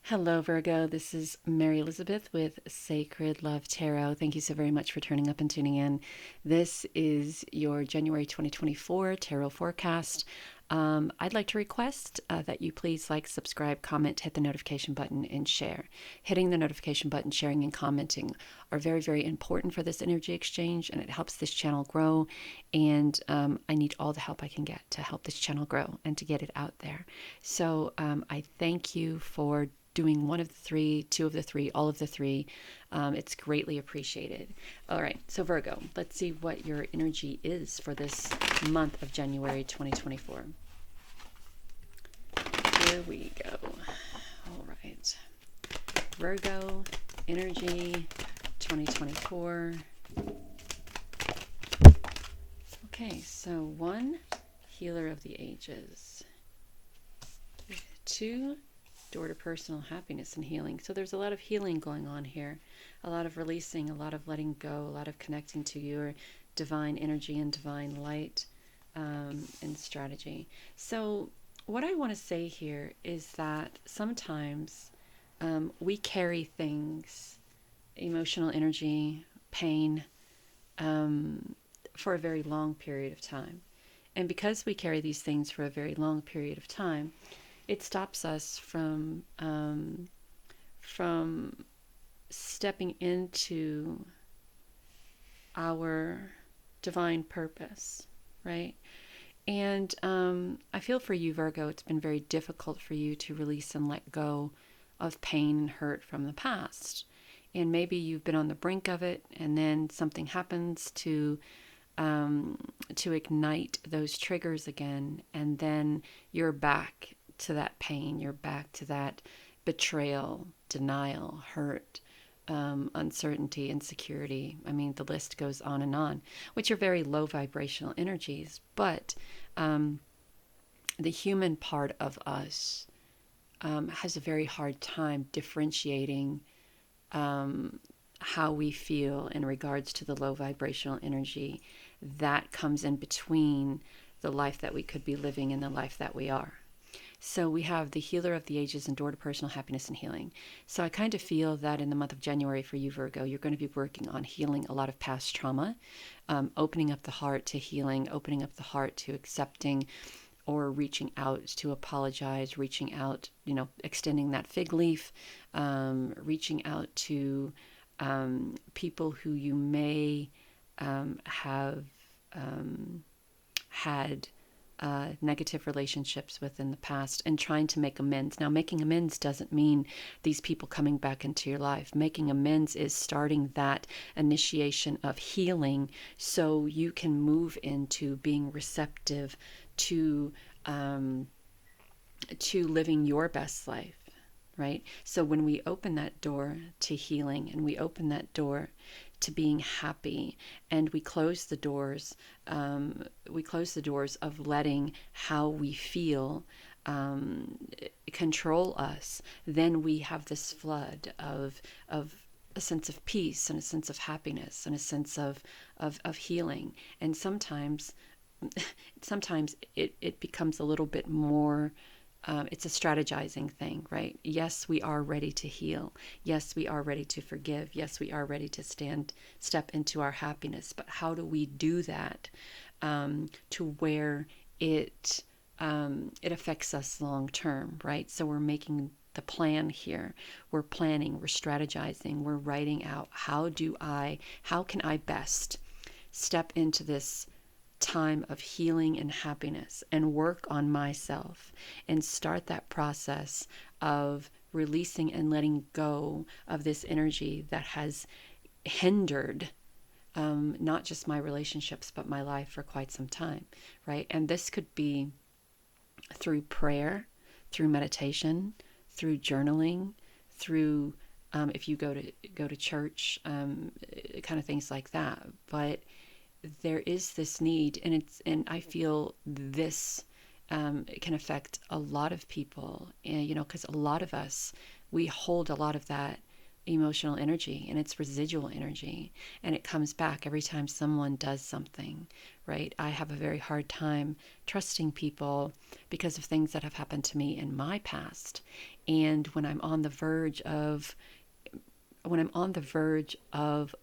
Hello, Virgo. This is Mary Elizabeth with Sacred Love Tarot. Thank you so very much for turning up and tuning in. This is your January 2024 tarot forecast. I'd like to request that you please like, subscribe, comment, hit the notification button, and share. Hitting the notification button, sharing, and commenting are very, very important for this energy exchange, and it helps this channel grow. And I need all the help I can get to help this channel grow and to get it out there. So I thank you for doing one of the three, two of the three, all of the three. It's greatly appreciated. All right, so Virgo, let's see what your energy is for this month of January 2024. Here we go. All right. Virgo, energy 2024. Okay, so 1, healer of the ages. 2, door to personal happiness and healing. So there's a lot of healing going on here, a lot of releasing, a lot of letting go, a lot of connecting to your divine energy and divine light and strategy. So what I want to say here is that sometimes we carry things, emotional energy, pain, for a very long period of time. And because we carry these things for a very long period of time, it stops us from stepping into our divine purpose, right? And I feel for you, Virgo, it's been very difficult for you to release and let go of pain and hurt from the past. And maybe you've been on the brink of it, and then something happens to ignite those triggers again, and then you're back to that pain, you're back to that betrayal, denial, hurt, uncertainty, insecurity. I mean, the list goes on, which are very low vibrational energies. But the human part of us has a very hard time differentiating how we feel in regards to the low vibrational energy that comes in between the life that we could be living and the life that we are. So we have the healer of the ages and door to personal happiness and healing. So I kind of feel that in the month of January for you, Virgo, you're going to be working on healing a lot of past trauma, opening up the heart to healing, opening up the heart to accepting or reaching out to apologize, reaching out, extending that fig leaf, reaching out to people who you may have had negative relationships with in the past, and trying to make amends. Now, making amends doesn't mean these people coming back into your life. Making amends is starting that initiation of healing so you can move into being receptive to living your best life. Right? So when we open that door to healing, and we open that door to being happy, and we close the doors of letting how we feel control us, then we have this flood of a sense of peace and a sense of happiness and a sense of healing. And sometimes it becomes a little bit more. It's a strategizing thing, right? Yes, we are ready to heal. Yes, we are ready to forgive. Yes, we are ready to step into our happiness. But how do we do that to where it affects us long term, right? So we're making the plan here. We're planning, we're strategizing, we're writing out how can I best step into this time of healing and happiness and work on myself and start that process of releasing and letting go of this energy that has hindered not just my relationships but my life for quite some time, right? And this could be through prayer, through meditation, through journaling, through if you go to church, kind of things like that. But there is this need, and I feel this can affect a lot of people, because a lot of us, we hold a lot of that emotional energy, and it's residual energy, and it comes back every time someone does something, right? I have a very hard time trusting people because of things that have happened to me in my past. And when I'm on the verge of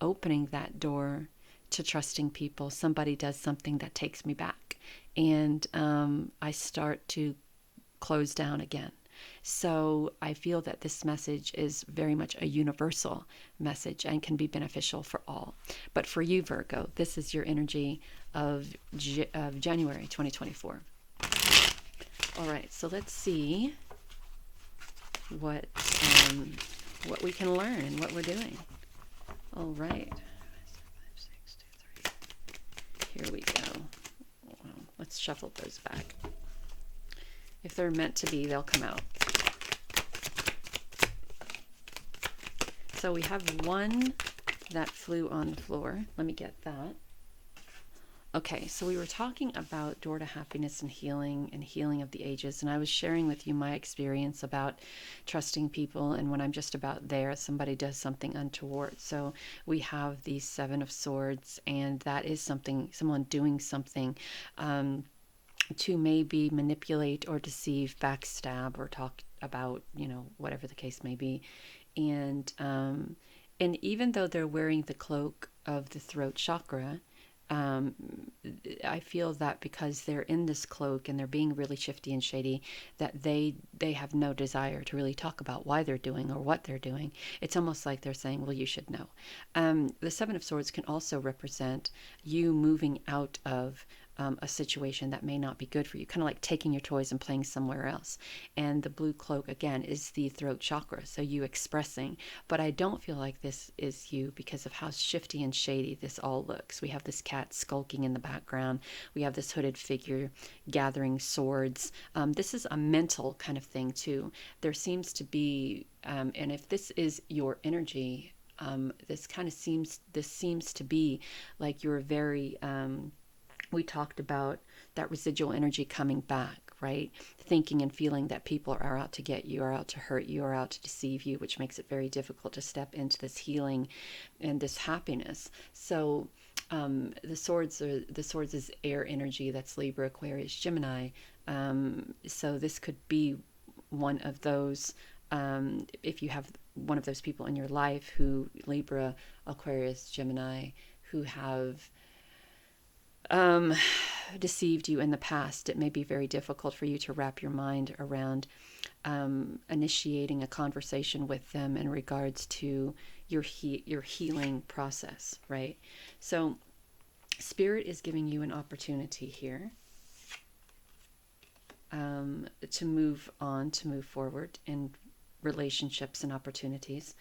opening that door to trusting people, somebody does something that takes me back, and I start to close down again. So I feel that this message is very much a universal message and can be beneficial for all. But for you, Virgo, this is your energy of January 2024. All right, so let's see what we can learn and what we're doing. All right. Here we go. Let's shuffle those back. If they're meant to be, they'll come out. So we have one that flew on the floor. Let me get that. Okay, so we were talking about door to happiness and healing of the ages, and I was sharing with you my experience about trusting people, and when I'm just about there, somebody does something untoward. So we have the Seven of Swords, and that is someone doing something to maybe manipulate or deceive, backstab, or talk about, whatever the case may be. And even though they're wearing the cloak of the throat chakra, I feel that because they're in this cloak and they're being really shifty and shady, that they have no desire to really talk about why they're doing or what they're doing. It's almost like they're saying, well, you should know. The Seven of Swords can also represent you moving out of a situation that may not be good for you, kind of like taking your toys and playing somewhere else. And the blue cloak, again, is the throat chakra, so you expressing. But I don't feel like this is you because of how shifty and shady this all looks. We have this cat skulking in the background. We have this hooded figure gathering swords. This is a mental kind of thing too. There seems to be, and if this is your energy, this seems to be like you're very, we talked about that residual energy coming back, right? Thinking and feeling that people are out to get you, are out to hurt you, are out to deceive you, which makes it very difficult to step into this healing and this happiness. So the swords is air energy. That's Libra, Aquarius, Gemini. So this could be one of those, if you have one of those people in your life who, Libra, Aquarius, Gemini, who have deceived you in the past, it may be very difficult for you to wrap your mind around initiating a conversation with them in regards to your healing process, right? So Spirit is giving you an opportunity here to move on, to move forward in relationships and opportunities.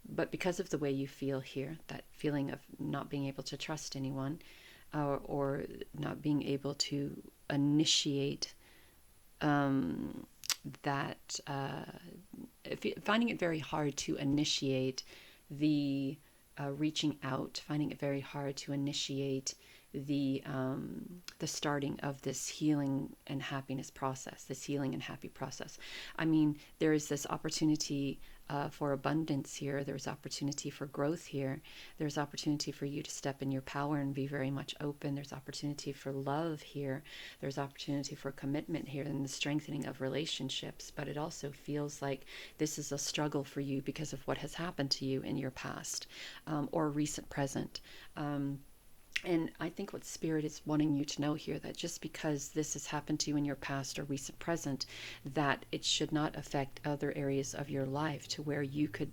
But because of the way you feel here, that feeling of not being able to trust anyone, or not being able to initiate finding it very hard to initiate the reaching out, finding it very hard to initiate the starting of this healing and happiness process, this healing and happy process. I mean, there is this opportunity for abundance here. There's opportunity for growth here. There's opportunity for you to step in your power and be very much open. There's opportunity for love here. There's opportunity for commitment here and the strengthening of relationships. But it also feels like this is a struggle for you because of what has happened to you in your past or recent present. And I think what Spirit is wanting you to know here, that just because this has happened to you in your past or recent present, that it should not affect other areas of your life to where you could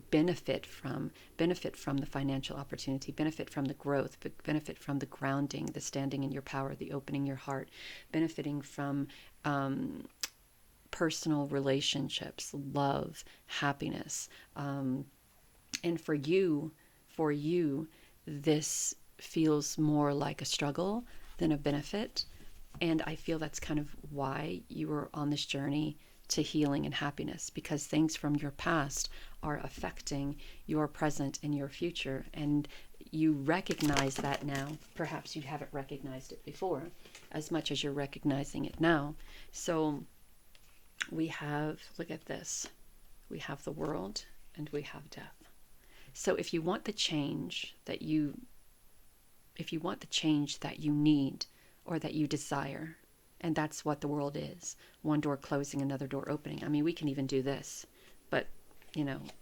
benefit from the financial opportunity, benefit from the growth, benefit from the grounding, the standing in your power, the opening your heart, benefiting from personal relationships, love, happiness. And for you, this feels more like a struggle than a benefit. And I feel that's kind of why you are on this journey to healing and happiness, because things from your past are affecting your present and your future. And you recognize that now. Perhaps you haven't recognized it before as much as you're recognizing it now. So we have, look at this. We have the World and we have death. So if you want the change that you need or that you desire, and that's what the world is, one door closing, another door opening. I mean, we can even do this, but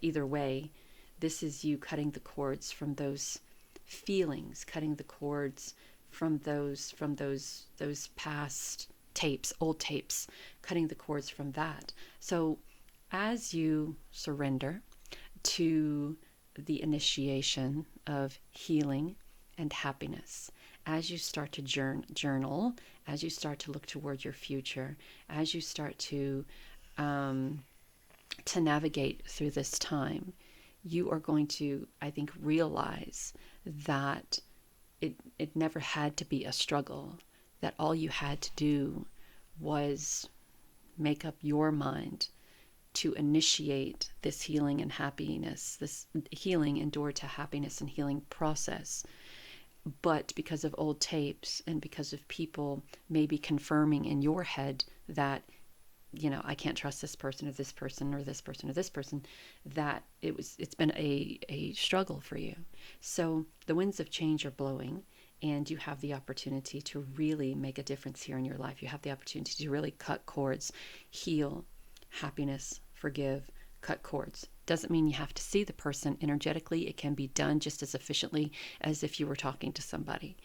either way, this is you cutting the cords from those feelings, cutting the cords from those past tapes, old tapes, cutting the cords from that. So as you surrender to the initiation of healing and happiness, as you start to journal, as you start to look toward your future, as you start to navigate through this time, you are going to, I think, realize that it never had to be a struggle, that all you had to do was make up your mind to initiate this healing and happiness, this healing and door to happiness and healing process. But because of old tapes and because of people maybe confirming in your head that, I can't trust this person or this person or this person or this person, that it's been a struggle for you. So the winds of change are blowing, and you have the opportunity to really make a difference here in your life. You have the opportunity to really cut cords, heal, happiness, forgive, cut cords. Doesn't mean you have to see the person energetically. It can be done just as efficiently as if you were talking to somebody.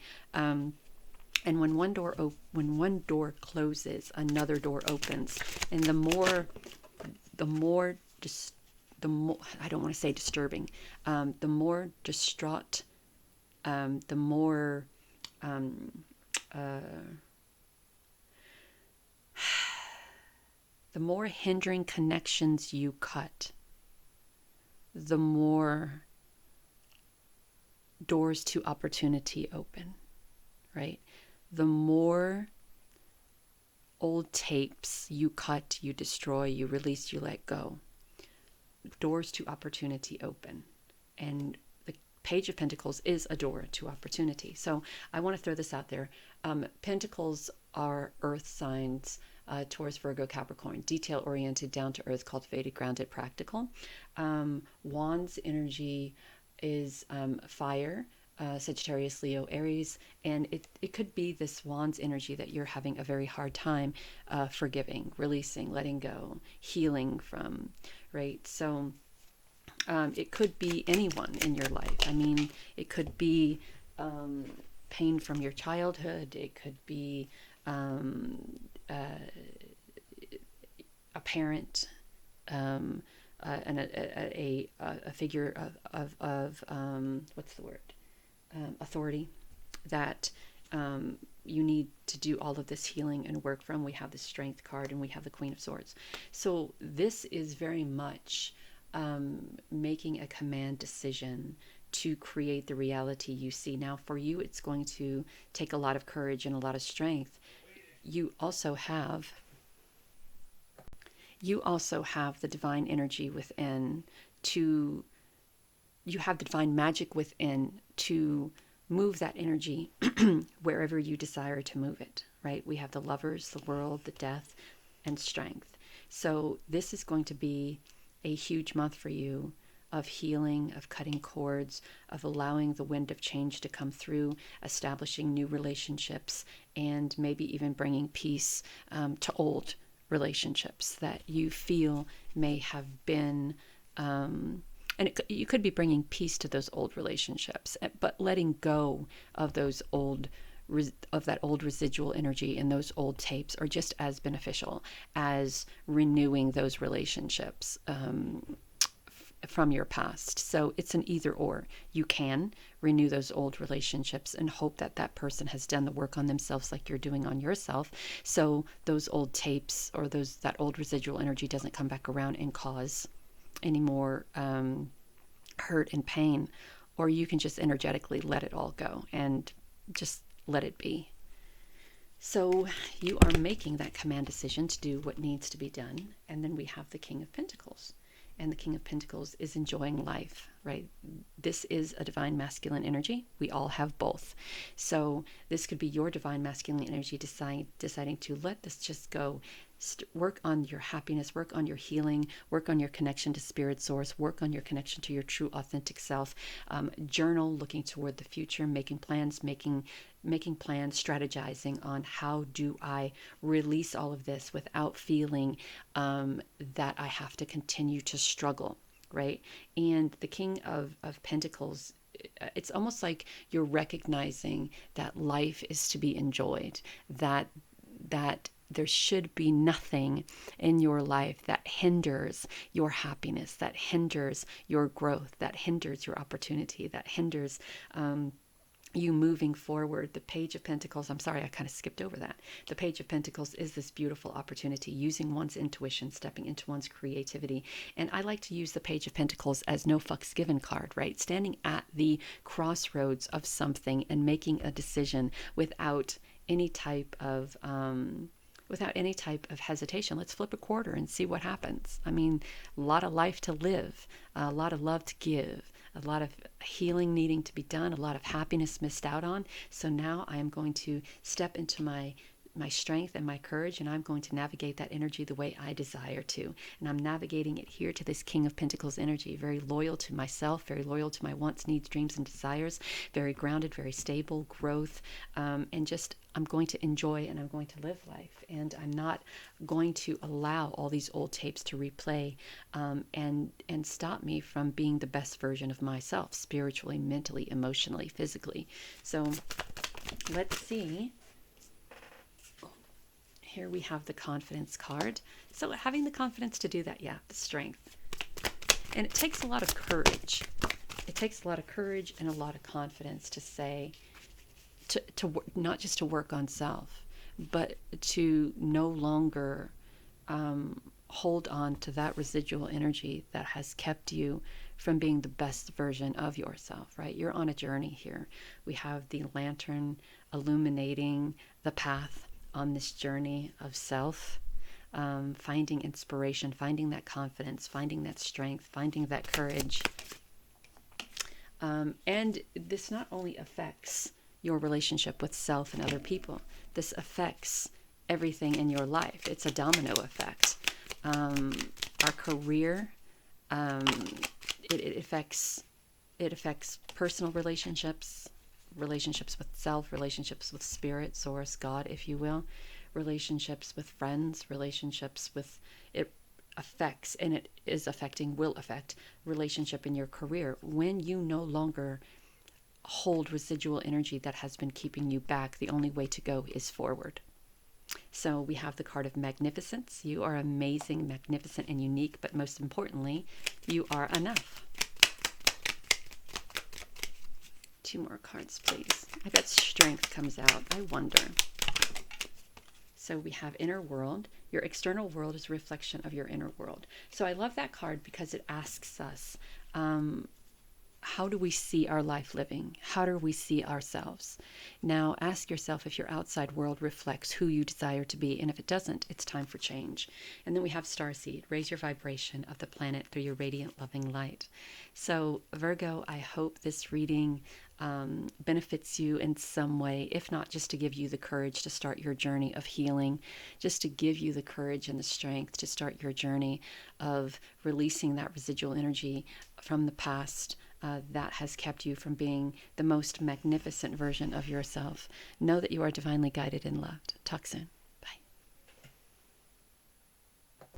And when one door closes, another door opens. And the more I don't want to say disturbing, the more distraught, the more the more hindering connections you cut, the more doors to opportunity open, right? The more old tapes you cut, you destroy, you release, you let go, doors to opportunity open. And the Page of Pentacles is a door to opportunity. So I want to throw this out there. Pentacles are earth signs, Taurus, Virgo, Capricorn, detail-oriented, down-to-earth, cultivated, grounded, practical. Wands energy is fire, Sagittarius, Leo, Aries, and it could be this Wands energy that you're having a very hard time forgiving, releasing, letting go, healing from, right? So it could be anyone in your life. I mean, it could be pain from your childhood. It could be a parent, and a figure of what's the word? Authority that you need to do all of this healing and work from. We have the Strength card and we have the Queen of Swords. So this is very much making a command decision to create the reality you see. Now, for you, it's going to take a lot of courage and a lot of strength. You also have the divine energy within you have the divine magic within to move that energy wherever you desire to move it, right? We have the Lovers, the World, the Death, and Strength. So this is going to be a huge month for you of healing, of cutting cords, of allowing the wind of change to come through, establishing new relationships, and maybe even bringing peace to old relationships that you feel may have been you could be bringing peace to those old relationships, but letting go of that old residual energy and those old tapes are just as beneficial as renewing those relationships from your past. So it's an either or. You can renew those old relationships and hope that that person has done the work on themselves like you're doing on yourself, so those old tapes or that old residual energy doesn't come back around and cause any more hurt and pain. Or you can just energetically let it all go and just let it be. So you are making that command decision to do what needs to be done. And then we have the King of Pentacles. And the King of Pentacles is enjoying life, right? This is a divine masculine energy. We all have both. So this could be your divine masculine energy deciding to let this just go. work on your happiness, work on your healing, work on your connection to spirit source, work on your connection to your true authentic self. Journal, looking toward the future, making plans, making plans, strategizing on how do I release all of this without feeling that I have to continue to struggle, right? And the King of Pentacles, it's almost like you're recognizing that life is to be enjoyed, that there should be nothing in your life that hinders your happiness, that hinders your growth, that hinders your opportunity, that hinders you moving forward. The Page of Pentacles, I'm sorry, I kind of skipped over that. The Page of Pentacles is this beautiful opportunity, using one's intuition, stepping into one's creativity. And I like to use the Page of Pentacles as no fucks given card, right? Standing at the crossroads of something and making a decision without any type of hesitation. Let's flip a quarter and see what happens. I mean, a lot of life to live, a lot of love to give, a lot of healing needing to be done, a lot of happiness missed out on. So now I am going to step into my strength and my courage, and I'm going to navigate that energy the way I desire to. And I'm navigating it here to this King of Pentacles energy, very loyal to myself, very loyal to my wants, needs, dreams, and desires, very grounded, very stable, growth, and just I'm going to enjoy and I'm going to live life. And I'm not going to allow all these old tapes to replay and stop me from being the best version of myself, spiritually, mentally, emotionally, physically. So let's see. Here we have the confidence card. So having the confidence to do that, yeah, the strength. And it takes a lot of courage. It takes a lot of courage and a lot of confidence to say, to not just to work on self, but to no longer hold on to that residual energy that has kept you from being the best version of yourself, right? You're on a journey here. We have the lantern illuminating the path on this journey of self, finding inspiration, finding that confidence, finding that strength, finding that courage. And this not only affects your relationship with self and other people, this affects everything in your life. It's a domino effect. Our career, it affects personal relationships, relationships with self, relationships with spirit, source, God, if you will, relationships with friends, relationships with, it affects, and it is affecting, will affect relationship in your career. When you no longer hold residual energy that has been keeping you back, the only way to go is forward. So we have the card of magnificence. You are amazing, magnificent, and unique, but most importantly, you are enough. 2 more cards, please. I bet strength comes out. I wonder. So we have inner world. Your external world is a reflection of your inner world. So I love that card because it asks us, how do we see our life living? How do we see ourselves? Now ask yourself if your outside world reflects who you desire to be, and if it doesn't, it's time for change. And then we have starseed. Raise your vibration of the planet through your radiant, loving light. So Virgo, I hope this reading benefits you in some way, if not just to give you the courage to start your journey of healing, just to give you the courage and the strength to start your journey of releasing that residual energy from the past that has kept you from being the most magnificent version of yourself. Know that you are divinely guided and loved. Talk soon.